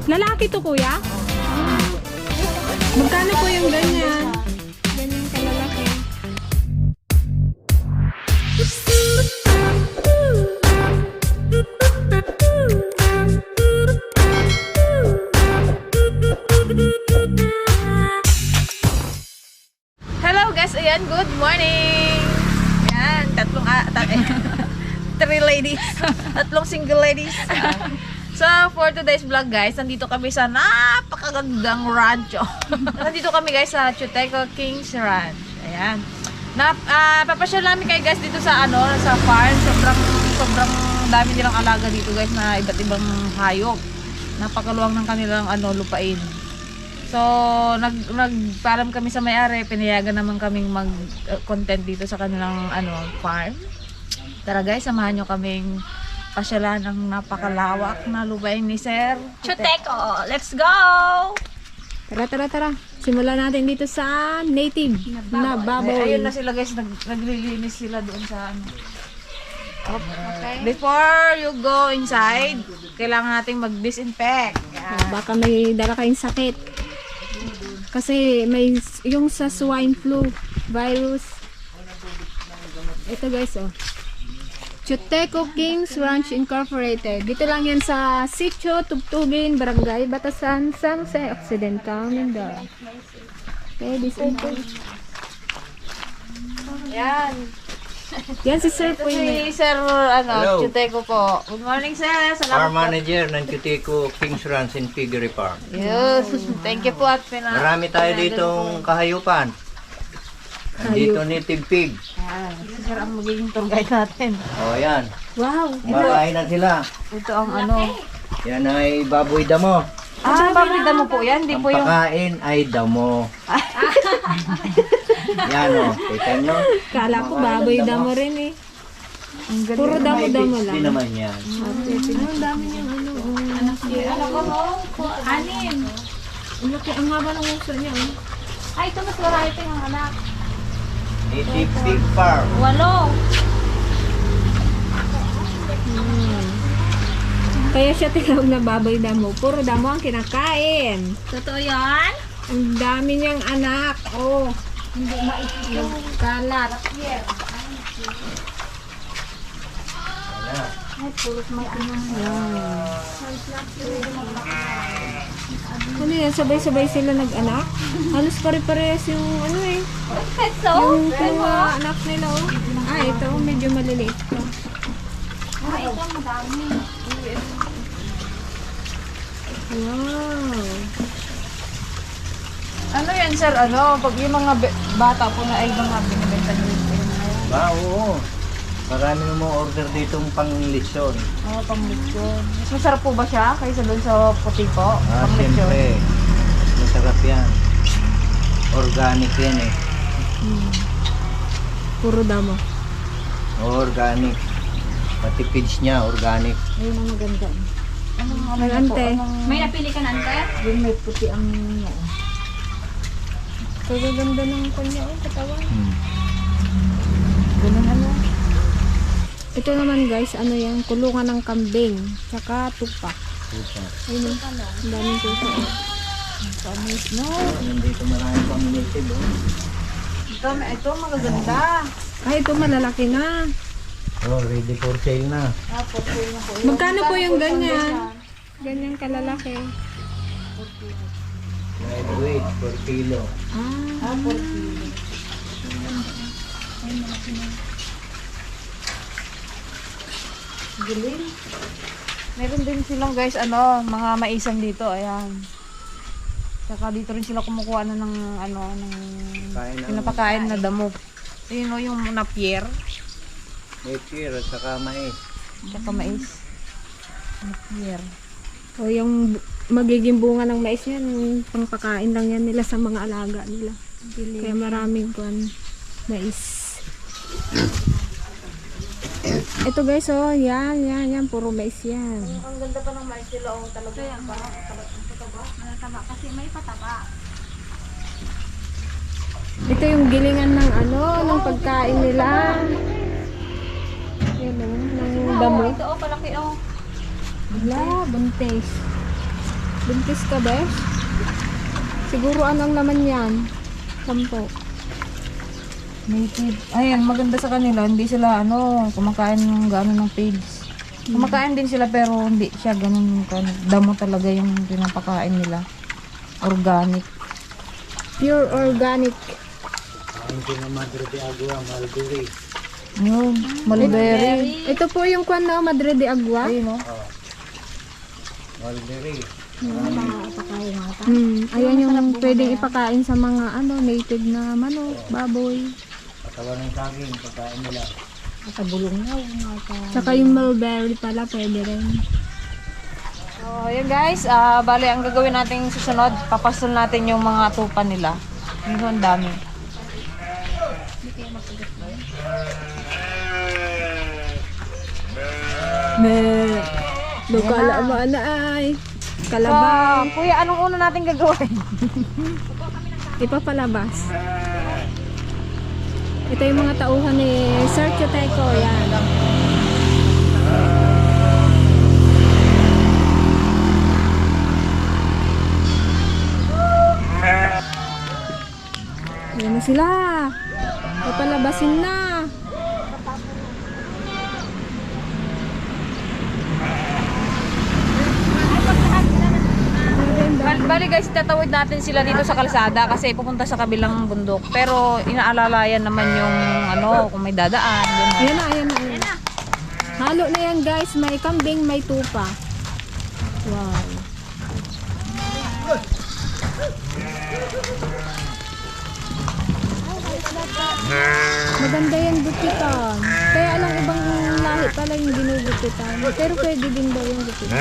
Lalaki to, kuya? Magkano po yung ganyan? Ganyan kalalaki. Hello guys, ayan, good morning. Ayan, three ladies, tatlong single ladies. So, for today's vlog guys, nandito kami sa napakagandang rancho. Nandito kami guys sa Chuteco Kings Ranch. Ayan. Papasyal namin kayo guys dito sa sa farm. Sobrang dami nilang alaga dito guys na iba't ibang hayop. Napakaluwang ng kanilang lupain. So, nagparam kami sa may-ari, pinayagan naman kaming mag-content dito sa kanilang farm. Tara guys, samahan nyo kaming pasyalan ng napakalawak na lupain ni Sir Chuteco. Let's go! Tara. Simulan natin dito sa native na baboy. Ayun na sila guys, naglilinis sila doon sa Okay. Before you go inside, kailangan nating mag-disinfect. Baka may dala kayong sakit. Kasi may yung sa swine flu virus. Ito guys, Chuteco Kings Ranch Incorporated. Dito lang yan sa Sitio Tugtugin, Barangay Batasan, San Jose Occidental, Mindoro. Okay, disinfect. Yan. Yan si Sir po Si Sir Chuteco po. Good morning sir. Farm Salamat po. manager ng Chuteco Kings Ranch and Piggery Farm. Yes. Thank you po at Marami tayo ditong kahayupan. Dito native pig. Yan. Si Sir ang magiging tour guide natin. O yan. Wow. Kumakain na sila. Ito ang Yan ay baboy damo. paborito mo po yan. Hindi Ang po yung... pakain ay damo. Yan kita nyo. Kala ko baboy damo rin eh. Puro damo-damo lang. Hindi naman yan. Ang dami niyang anak niya. Anim. Ang haba ng uso niya. Ay, ito mas marami pa yung anak. Native pig farm. 8. Kaya siya tinawag na baboy damo. Puro damo ang kinakain. Totoo yan? Ang dami niyang anak. Hindi maisip. Kalat. Ay, pulot may Ano yan? Sabay-sabay sila nag-anak? Halos pare-parehas yung yung mga anak nila ito medyo maliliit pa. Ito madami. Wow. Ano yan sir? Pag yung mga bata po na ay mga binibenta nyo Oo. Marami mo order ditong pang-lisyon. pang-lechon. Mas masarap po ba siya kaysa doon sa puti po? Pang-lechon. Siyempre. Masarap yan. Organic yan eh. Puro damo. Organic. Pati feeds niya, organic. Ayun ang maganda. May ante. May napili ka na ante? Yung may puti ang kagaganda ng kanya katawan. Ganun Ito naman guys, yan? Kulungan ng kambing. Tsaka tupa. Ayun. Ang daming tupa. Nandito marami pang native. Ito magaganda. Ito malalaki na. Ready for sale na. For sale na po. Magkano po yung ganyan? Ganyan kalalaki. Live weight per kilo. 4 kilo. Galing. Meron din silang guys, mga maisan dito, ayan. Tsaka dito rin sila kumukuha ng pinapakain na damo. Ayun yung napier. Napier at saka mais. Tsaka mais. Napier. Yung magiging bunga ng mais yan, pangpakain lang yan nila sa mga alaga nila. Kaya maraming mais. Ito guys, yan, puro mais yan. Ang ganda pa ng mais nila, talaga. Kaya pataba. Pataba kasi may pataba. Ito yung gilingan ng ng pagkain nila. Yan ng damo. Ito oh, palaki oh. Wala, buntis. Buntis ka, besh? Siguro anong laman yan? 10. Native. Ayan, maganda sa kanila. Hindi sila kumakain ng gano'n ng pigs. Kumakain din sila pero hindi siya ganun damo talaga yung pinapakain nila. Organic. Pure organic. Kain ko na Madre de Agua, Mulberry. Yun, mulberry. Ito po yung kwan na Madre de Agua. Ayun oh. Mulberry. Ayan yung pwedeng ipakain sa mga native na manok, baboy. Katawan ng saging, pagkain nila. Sa bulong na. Tsaka yung mulberry pala pwede rin. So, yun guys. Bali, ang gagawin natin susunod, papastol natin yung mga tupa nila. Yun ang dami. Lukala mo na ay. Kalabaw. Kuya, anong una natin gagawin? Ipapalabas. Ito yung mga tauhan ni Sir Chuteco. Yan. Yan na sila. Papalabasin na. Bali guys, tatawid natin sila dito sa kalsada kasi pupunta sa kabilang bundok. Pero inaalalayan naman yung kung may dadaan. Ganun. Ayan na, ayan na, ayan na. Halo na yan guys. May kambing, may tupa. Wow. Maganda yan gupitan. Kaya alang ibang lahi pala yung ginugupitan. Pero pwede din daw yung gupitan.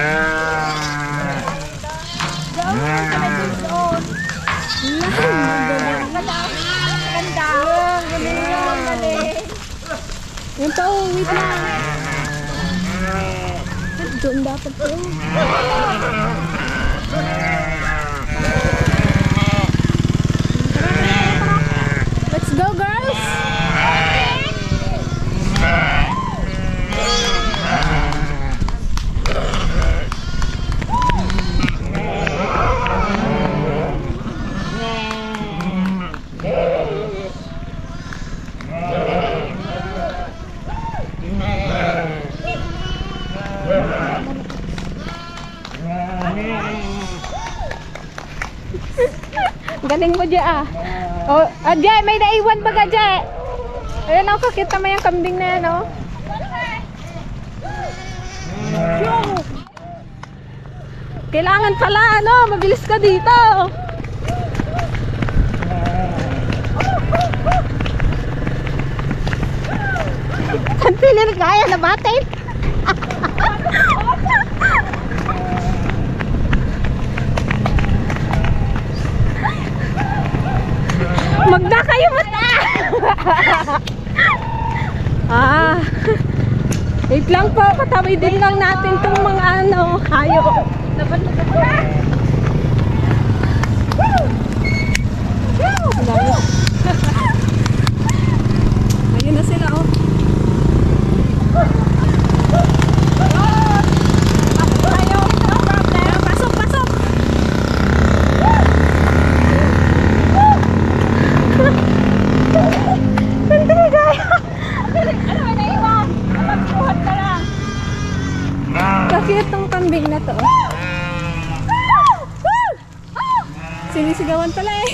Yan pa oh, wait lang. Doon dapat po. Let's go girls! Galing mo, Jay, ah. Oh, Jay, may naiwan ba ka, Jay? Ayan, oh, kakita mo yung kambing na yan, oh. Kailangan pala, mabilis ka dito. Saan pilir kaya na batin? Magda kayo mata! Wait lang po, patawidin lang natin itong mga hayop. Ayun na sila, oh. Pasok, pasok! Sandali kaya. Ano ba naiwan? Napagpuhat na lang. Kakit tong kambing na to. Sinisigawan pala eh.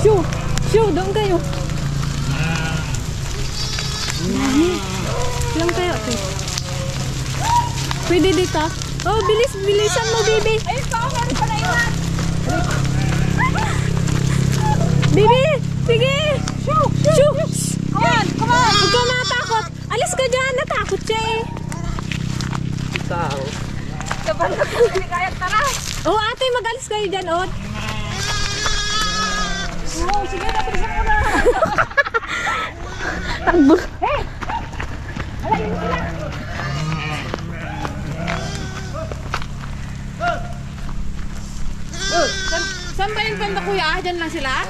Shoo! Shoo! Doon kayo. Lang kayo. Okay. Pwede dito. Oh, bilis! Bilisan mo, baby! Ayun pa! Meron pa naiwan! Baby! Sige! Shoo! Shoo! Come on! Come on! Huwag ka matakot! Alis ka dyan! Natakot siya eh! Ikaw. Kapag hindi kaya tara! Oh, ate! Mag-alis kayo dyan, oh! Oh, sige na! Bilisan mo na! Takbo! Hey! Alayin sila! dyan lang sila?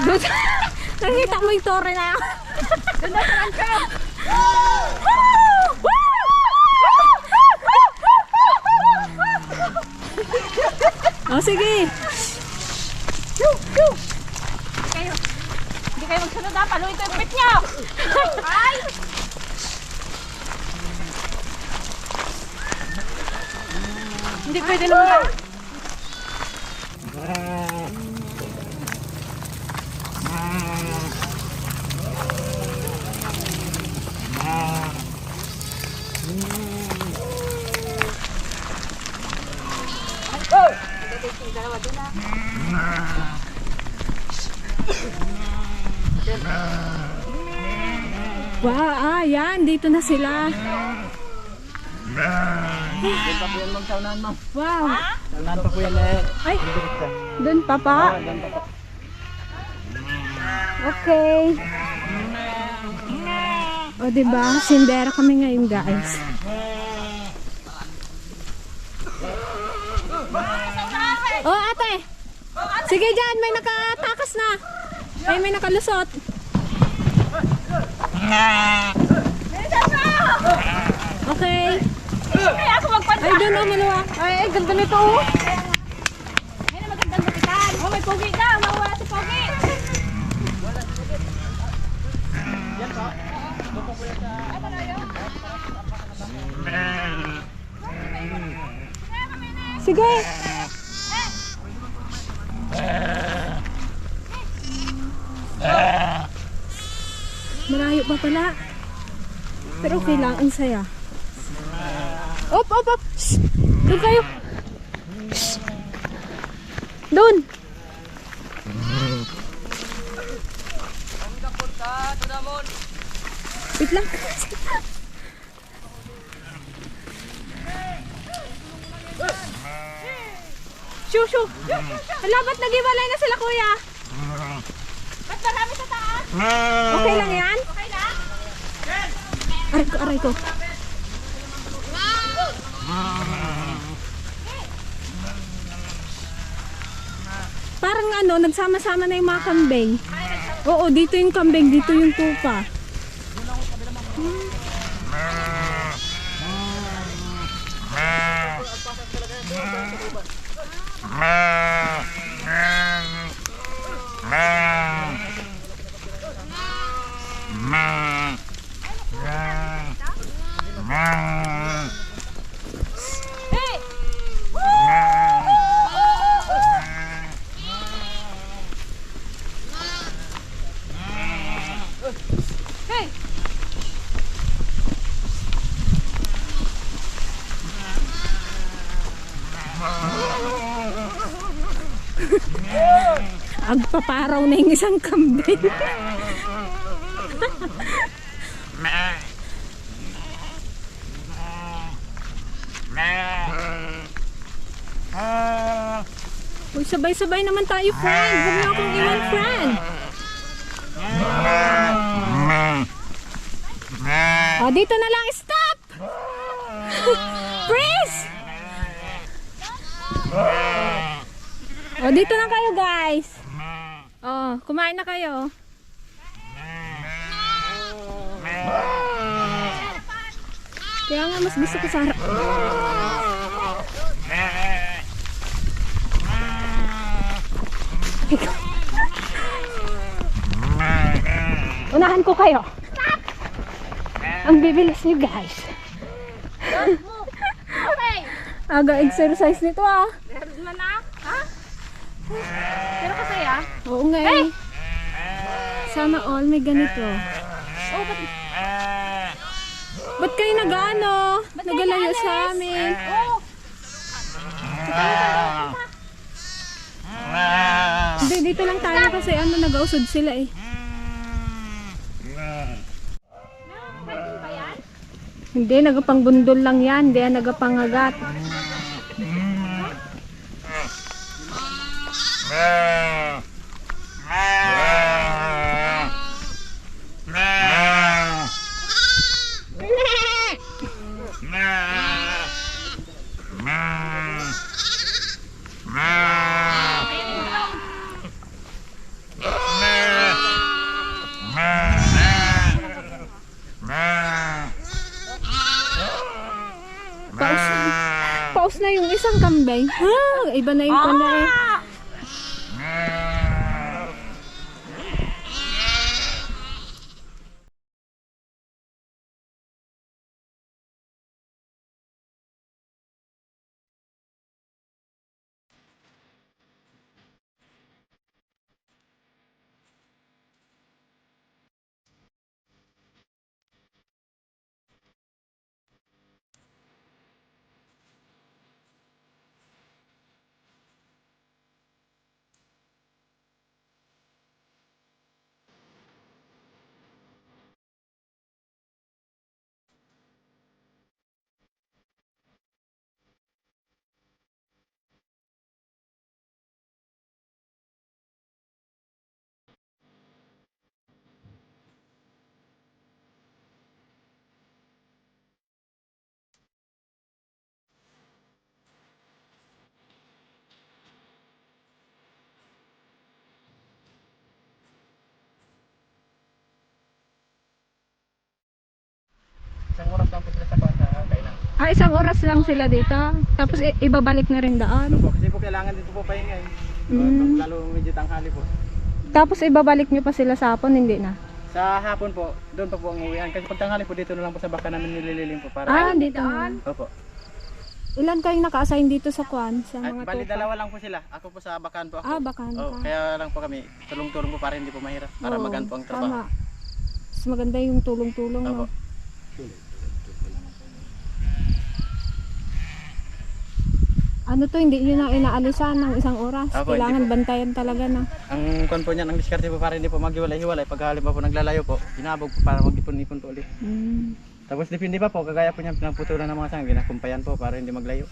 Doon. Nakita mo yung torre na yun. Doon na sa Rancho. Oh, sige. Hindi kayo magsunod ha. Paluin ko yung pit nyo. Ay! Hindi pwede naman. Wow, yan. Dito na sila. Doon pa po yan, ma'am. Saunahan, ma'am. Wow. Saunahan pa po yan eh. Ay, doon pa pa. Doon pa po. Okay. O, diba? Sindera kami ngayon, guys. O, ate. Sige dyan, may nakatakas na. Ay, may nakalusot. Okay. Kaya ako magpansa. Ay, doon o, maluwa. Ay, ganda nito oh. Ay, na magandang lupitan. Oh, may pogi daw. Mawala si pogi. Sige. Malayo pa pala. Pero okay lang, ang saya. Op, op, op. Shh. Doon kayo. Shh. Doon. Wait lang. Shoo, shoo. Hala, ba't nag-iwalay na sila, kuya? Ba't marami sa taas? Okay lang yan? Okay lang? Aray ko, aray ko. Parang ano, nagsama-sama na yung mga kambing. Oo, dito yung kambing, dito yung tupa. Hey! Hey! Agpaparaw na yung isang kambing. Uy, sabay-sabay naman tayo, friend. Huwag na akong iwan, friend. Oh, dito na lang. Stop! Freeze! Oh, dito na kayo, guys. Oh, kumain na kayo. Kaya nga mas gusto ko sa harap. Unahan ko kayo. Ang bibilis niyo, guys. Okay! Aga exercise nito ah. Meron man na? Ha? Pero kasaya? Oo nga eh. Sana all may ganito. Oh, ba't? Ba't kayo nag-ano? Nagalayo sa amin. Oh! Hindi, dito lang tayo kasi ano, nag-ausod sila eh. Hindi, nagapangbundol lang yan. Hindi yan nagapangagat. Paus na yung isang kambing. Ha? Iba na yung kanya eh. Isang oras lang po sila sa kainan. Ah, isang oras lang sila dito. Tapos ibabalik na rin daan. Kasi po kailangan dito po pahinga eh. Lalo medyo tanghali po. Tapos ibabalik nyo pa sila sa hapon, hindi na? Sa hapon po, doon pa po ang uwian. Kasi pag tanghali po dito na lang po sa baka namin nilililim po para. Ah, dito na. Opo. Ilan kayong naka-assign dito sa kwan? Sa At mga bali tupa? dalawa lang po sila. Ako po sa bakan po ako. Ah, bakan Oh, ka. kaya lang po kami tulong-tulong po para hindi po mahirap. Para Oo, magaan po ang trabaho. Tama. Mas maganda yung tulong-tulong, Opo. no? Ano to, hindi nyo na inaalisan ng isang oras. Opo, Kailangan hindi po. bantayan talaga na. Ang kon po niyan, ang diskarte po para hindi po maghiwalay-hiwalay. Pag halimbawa po naglalayo po, inabog po para mag-ipon-ipon po ulit. Tapos depende pa po, kagaya po niyan pinagputulan ng mga sanga, ginakumpayan po para hindi maglayo.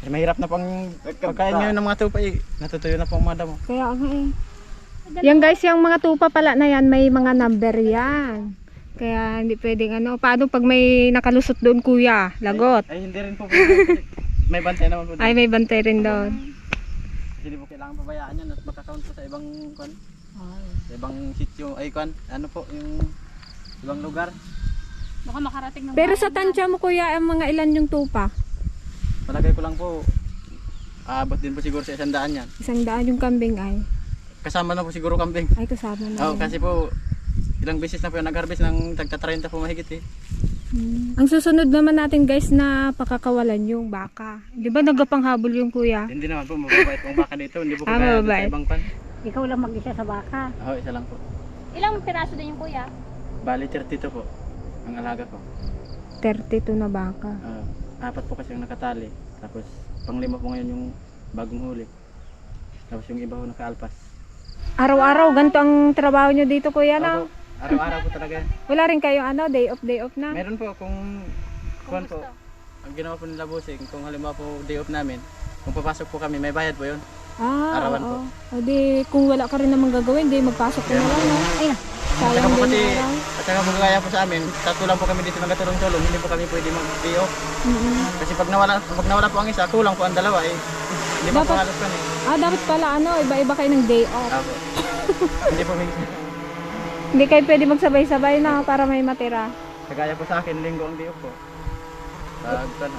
Kasi mahirap na pong pagkain ngayon ng mga tupa eh. Natutuyo na po ang mga damo. Kaya nga eh. Yan guys, yung mga tupa pala na yan, may mga number yan. Kaya hindi pwedeng ano. Paano pag may nakalusot doon kuya? Lagot. Ay hindi rin po. Kasi may bantay naman po. Ay, may bantay rin doon. Kasi hindi po kailangan pabayaan yan at makakount po sa ibang kwan. Sa ibang sitio, ay kwan. Ano po, yung ibang lugar. Baka makarating ng Pero sa tansya mo kuya, ang mga ilan yung tupa? Palagay ko lang po, aabot din po siguro sa 100 yan. 100 yung kambing ay. Kasama na po siguro kambing. Ay, kasama na. Oo, yan. kasi po, ilang beses na po yung nag-harvest ng tagta 30 po mahigit eh. Ang susunod naman natin guys na pakakawalan yung baka. Di ba nagapanghabol yung kuya? Hindi naman po, mababait pong baka dito. Hindi po Ah, kagaya mababait. sa ibang kwan. Ikaw lang mag-isa sa baka. Oo, isa lang po. Ilang piraso din yung kuya? Bali 32 po, ang alaga ko. 32 na baka. Apat po kasi yung nakatali. Tapos panglima po ngayon yung bagong huli. Tapos yung iba po nakaalpas. Araw-araw, ganito ang trabaho nyo dito kuya na? Opo, araw-araw po talaga. Wala rin kayong ano, day off na? Meron po kung kuwan po. Ang ginawa po nila bossing, kung halimbawa po day off namin, kung papasok po kami, may bayad po yun. Ah, Arawan po. oo. O di, kung wala ka rin namang gagawin, di magpasok ka na lang, no? Ay, At saka sayang po din pati, yung araw. at saka po kagaya po sa amin, tatlo lang po kami dito nagkatulong-tulong, hindi po kami pwede mag-day off. Kasi pag nawala po ang isa, kulang po ang dalawa eh. Hindi po Dapat- pangalos kan eh. Ah, dapat pala ano, iba-iba kayo ng day off. Apo. Hindi po may Hindi kayo pwede magsabay-sabay na para may matira. kagaya po sa akin, linggo ang day off po. Pag ano,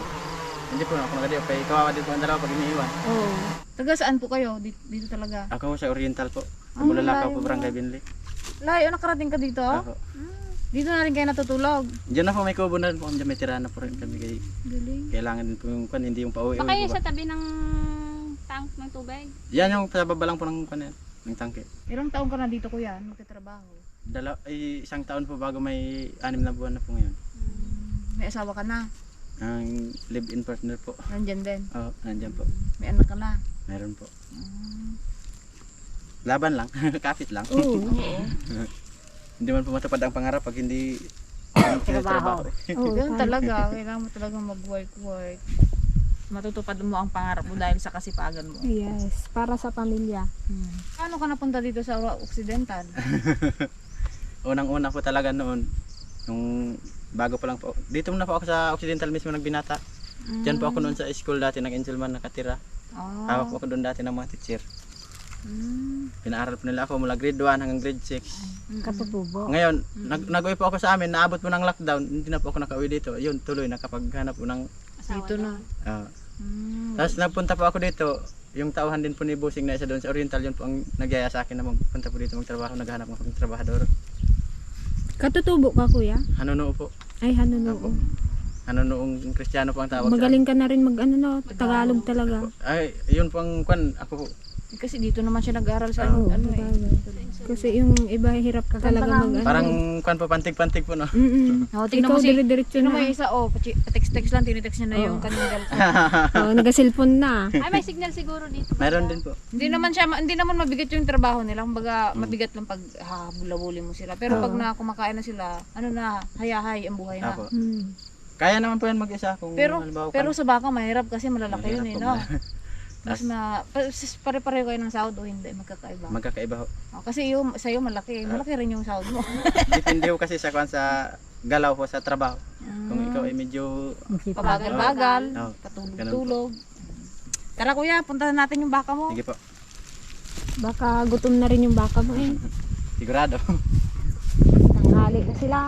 hindi po na ako nag-day off, kaya kawawa din po ang dalawa pag iniiwan. Oo. Taga saan po kayo? Dito talaga. Ako sa Oriental po. Sa Ah, Bulalakaw layo po, mo. Barangay Binli. Layo, nakarating ka dito? Ako. Dito na rin kayo natutulog. Diyan na po may kubo na rin po. Diyan may tirahan na po rin kami. Kaya Galing. kailangan din po yung kwan, hindi yung pauwi-uwi Baka yun po sa ba. tabi ng tank ng tubig. Yan yung sa baba lang po ng kwan yan, ng tangke. Ilang taon ka na dito kuya? Magtatrabaho? Isang taon po bago may 6 na buwan na po ngayon. May asawa ka na? Ang live-in partner po. Nandyan din? Oo, nandyan po. May anak ka na? Meron po. Laban lang, kapit lang. Oo. Hindi man po matupad ang pangarap pag hindi trabaho. Oo, Ganun paano? talaga. Kailangan mo talaga mag-work. Matutupad mo ang pangarap mo dahil sa kasipagan mo. Yes, para sa pamilya. Paano ka napunta dito sa Occidental? Unang-una po talaga noon, nung bago pa lang po. Dito muna po ako sa Occidental mismo nagbinata. Diyan po ako noon sa school dati ng Angelman nakatira. Oh. Hawak po ako doon dati ng mga teacher. Mm. Pinaaral po nila ako mula grade 1 hanggang grade 6. Katutubo. Ngayon, nag-uwi po ako sa amin, naabot po ng lockdown, hindi na po ako nakauwi dito. Yun, tuloy nakapaghanap po ng Dito na. Ah. Tapos nagpunta po ako dito, yung tauhan din po ni Busing na isa doon sa Oriental, yun po ang nagyaya sa akin na magpunta po dito magtrabaho, naghahanap ng trabahador. Katutubo ka kuya? Hanuno po. Ay, Hanuno. Opo. Hanunoong Kristiyano po ang tawag Magaling ka na rin mag ano no, Tagalog talaga. Ay, yun po ang kwan, ako po. Kasi dito naman siya nag-aral sa Oo, ano Kasi yung iba hirap ka talaga mag ano. Parang kwan po, pantig-pantig po no. Oh, tingnan mo Ikaw si dire-diretso Tingnan mo na. yung isa, pa-text-text lang, tinitext niya na yung kanyang cellphone. Oh, nag-cellphone na. Ay, may signal siguro dito. Meron din po. Hindi naman mabigat yung trabaho nila. Kumbaga, mabigat lang pag habula-huli mo sila. Pero pag na kumakain na sila, ano na, hayahay ang buhay na. Apo. Hmm. Kaya naman po yan mag-isa kung halimbawa Pero sa baka mahirap kasi malalaki yun eh, no? Mas Tas- pare-pareho kayo ng sahod o hindi, magkakaiba. magkakaiba ho. Oh, kasi sa'yo malaki rin yung sahod mo. Depende ho kasi sa kwan sa galaw po sa trabaho. Kung ikaw ay medyo Pabagal-bagal, Oo. patulog-tulog. Tara kuya, puntahan natin yung baka mo. sige po. Baka gutom na rin yung baka mo eh. Sigurado. Tanghali na sila.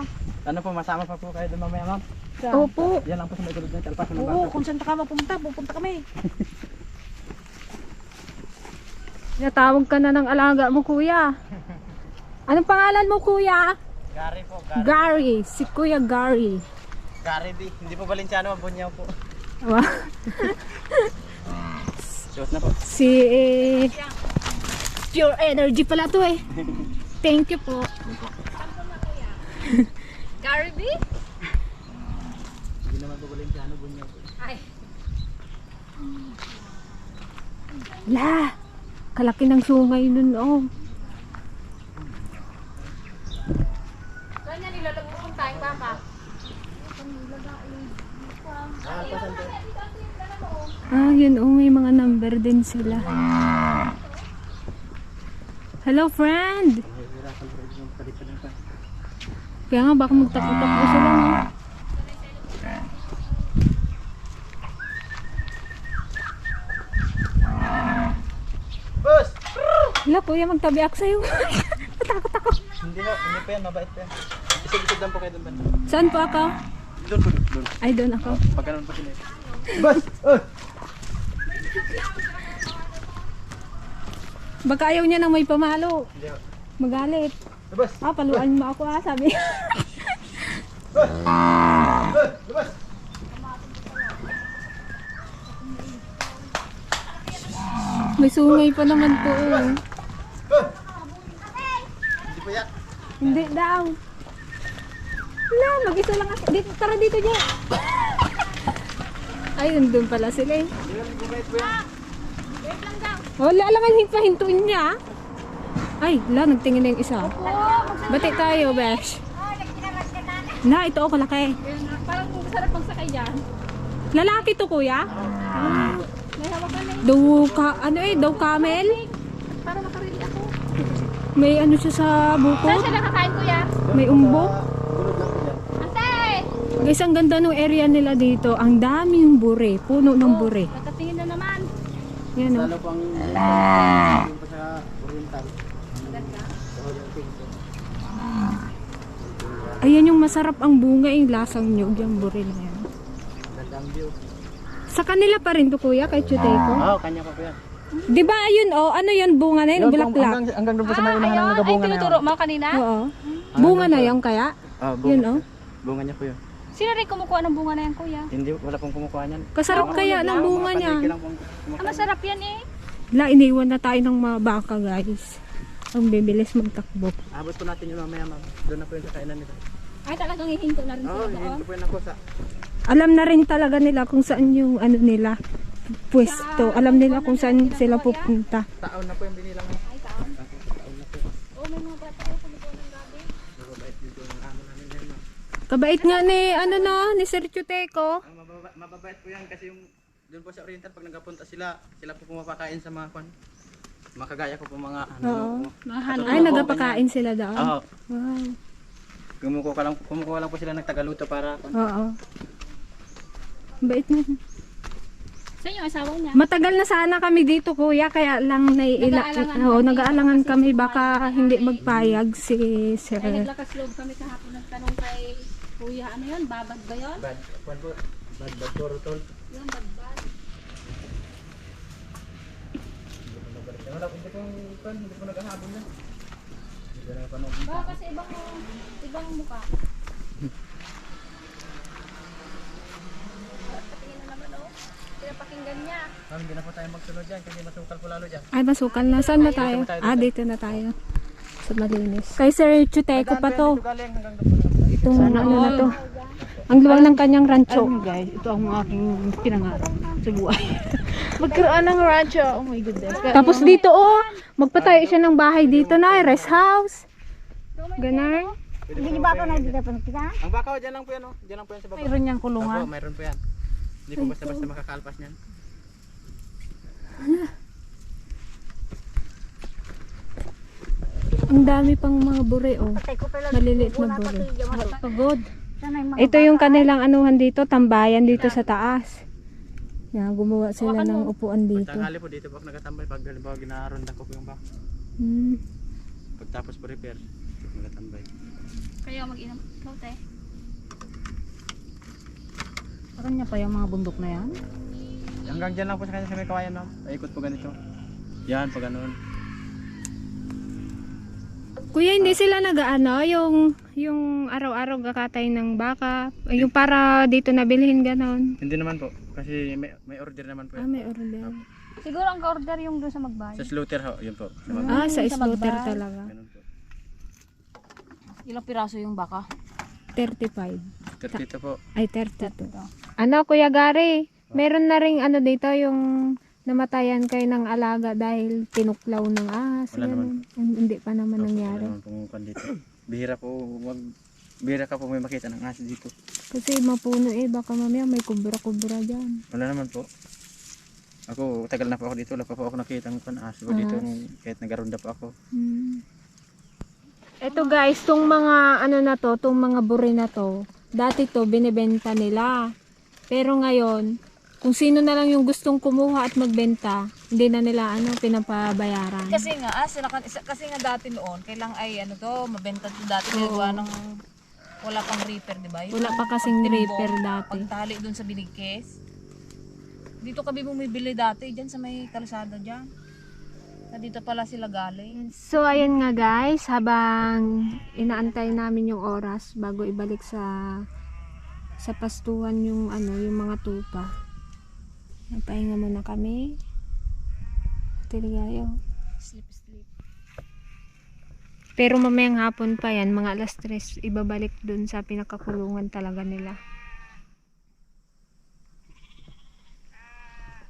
Ano po, masama pa po kayo doon mamaya, ma'am? Opo. Yan lang po sa may gulod ng talpas ng Oo, baka. kung saan ka mapunta, pupunta kami. Natawag ka na ng alaga mo kuya. Anong pangalan mo kuya? Gary po, Gary. Si Kuya Gary. Gary di. Hindi po Valenciano, Bunyaw po. Wow. Suot na po. Si Pure Energy pala to eh. Thank you po. Gary B? Hindi naman po Valenciano, Bunyaw po. La, kalaki ng sungay nun oh. Saan niya nilalagay tayong baka? Ah, yun oh, may mga number din sila. Hello friend. Kaya nga baka magtakbo-takbo sila no? Boss! Hala kuya, magtabi ako sa'yo. Natakot ako. Hindi po yan, mabait po yan. Isig-isig lang po kayo doon ba? Saan po ako? Doon po, doon. Ay, doon ako. Pag ganun po sila. Boss! Oh! Baka ayaw niya nang may pamalo. Hindi po. Magalit. Boss! Ah, paluan mo ako sabi. Boss! Boss! May sungay pa naman po. Oh. Hindi po yan. Hindi daw. Wala, mag-isa lang ako. Dito, tara dito dyan. Ayun, doon pala sila eh. Hindi lang bumait po yan. Wala lang ang pahintuin niya. Ay, wala, nagtingin na yung isa. Bati tayo, besh. Na, ito ako laki. Parang sarap magsakay dyan. Lalaki to, kuya? May hawakan na Daw ka, ano eh, daw camel? para makarili ako. May ano siya sa Saan bukod? siya nakakain kuya? May umbok? Gulod lang po yan. Ante! Guys, ang ganda ng area nila dito. Ang daming bure, puno ng bure. Nagkatingin na naman. Yan o. Lalo po ang yung pa sa Oriental. Ayan yung masarap ang bunga, yung lasang nyug, yung bure na yan. Gandang view. Sa kanila pa rin to kuya, kay Chuteco. Oo, kanya pa po yan. Di ba ayun oh, ano yun, bunga na yun, bulaklak? Hanggang doon po sa may unahan ng Ay, nagabunga na tinuturo yan. mo kanina? Oo. Bunga na yan kaya? Ah, Yun oh. Bunga niya po yun. Sino rin kumukuha ng bunga na yan kuya? Hindi, wala pong kumukuha niyan. Kasarap kaya ng bunga niya. Palengke lang pong Ah, kumukuha. masarap yan eh. La, iniwan na tayo ng mga baka guys. Ang bibilis magtakbo. Abot po natin yung mamaya, ma'am. Doon na po yung kainan nila. Ay, talagang hihinto na rin Oo, sila hindi doon. po yung nakusa. Alam na rin talaga nila kung saan yung ano nila pwesto. Alam nila kung saan sila pupunta. Taon na po yung binilang. Ay, taon. Taon na po. Oh, may mga bata ko kumukuha ng gabi. Mababait dito yung amo namin yan, ma'am. Kabait nga ni ano no, ni Sir Chuteco. Ang mababait po yan kasi yung doon po sa Oriental pag nagapunta sila po pumapakain sa mga kwan. Makagaya ko po mga ano. Oo. Mga halo. Ay, nagapakain sila daw. Oo. Wow. Kumukuha lang po sila ng tagaluto para kwan. Oo. Bait na. Saan yung asawa niya? Matagal na sana kami dito kuya, kaya lang nag-aalangan kami baka hindi magpayag si Sir. Ay, naglakas loob kami kahapon ng tanong kay kuya. Ano yun? Babad ba yun? Bad. Kwan po. Bad puro tol. Wala, hindi po naghahabol na. Hindi na panood. Baka kasi ibang mukha. Patingin na naman oh. Pinapakinggan niya. Ma'am, hindi na po tayo magsunod dyan kasi masukal po lalo dyan. Ay, masukal na. Saan na tayo? Ah, dito na tayo. Sa malinis. Kay Sir Chuteco pa to. Dito galing hanggang doon po na. Itong ano na to. Ang luwag ng kanyang rancho. Guys, ito ang aking pinangarap sa buhay. Magkaroon ng rancho. Oh my goodness. Tapos dito magpatayo siya ng bahay dito na, rest house. Ganon. Hindi niyo baka na dito pa kita? Ang baka dyan lang po yan, oh. Dyan lang po yan sa baba. Mayroon niyang kulungan. Opo, mayroon po yan. Hindi po basta-basta makakalpas niyan. Ang dami pang mga bure maliliit na bure. Pagod. Ito yung kanilang anuhan dito, tambayan dito sa taas. Yan, gumawa sila ng upuan dito. Pagtanghali po dito po ako nagatambay pag halimbawa ginaronda ko po yung baka. Pagtapos po repair, nagatambay. Kayo mag-inom. Ikaw, te. Parang niya pa yung mga bundok na yan. Hanggang dyan lang po sa kanya sa may kawayan, no? Paikot po ganito. Yan, pag ganun. Kuya, hindi sila nag-ano, yung araw-araw kakatay ng baka, yung para dito nabilhin ganon. Hindi naman po, kasi may order naman po Ah, yan. may order. Siguro ang order yung doon sa magbahay. Sa slaughter ho, yun po. Sa mga Ah, sa slaughter talaga. ganun po. Ilang piraso yung baka? 35. 32 po. Ay, 32. Ano, Kuya Gary? Meron na ring ano dito, yung namatayan kayo ng alaga dahil tinuklaw ng ahas. Wala ganun. Hindi pa naman Wala nangyari. naman pong kwan dito. Bihira po, bihira ka po may makita ng ahas dito. Kasi mapuno baka mamaya may kubra-kubra dyan. Wala naman po. Ako, tagal na po ako dito. Wala pa po ako nakita ng ahas po dito. Kahit nagaronda po ako. Ito guys, tong mga ano na to, tong mga buri na to, dati to binebenta nila. Pero ngayon, kung sino na lang yung gustong kumuha at magbenta, hindi na nila pinapabayaran. Kasi nga, kasi nga dati noon, kailang ay ano to, mabenta to dati nagawa ng wala pang reaper, di ba? Yung Wala pa kasing pagtimbok, reaper dati. Pagtali dun sa binigkes. Dito kami bumibili dati, dyan sa may kalsada dyan. Na dito pala sila galing. So ayan nga guys, habang inaantay namin yung oras bago ibalik sa pastuhan yung yung mga tupa. Nagpahinga muna kami. Tiligayo. Sleep. Pero mamayang hapon pa yan, mga alas 3, ibabalik dun sa pinakakulungan talaga nila.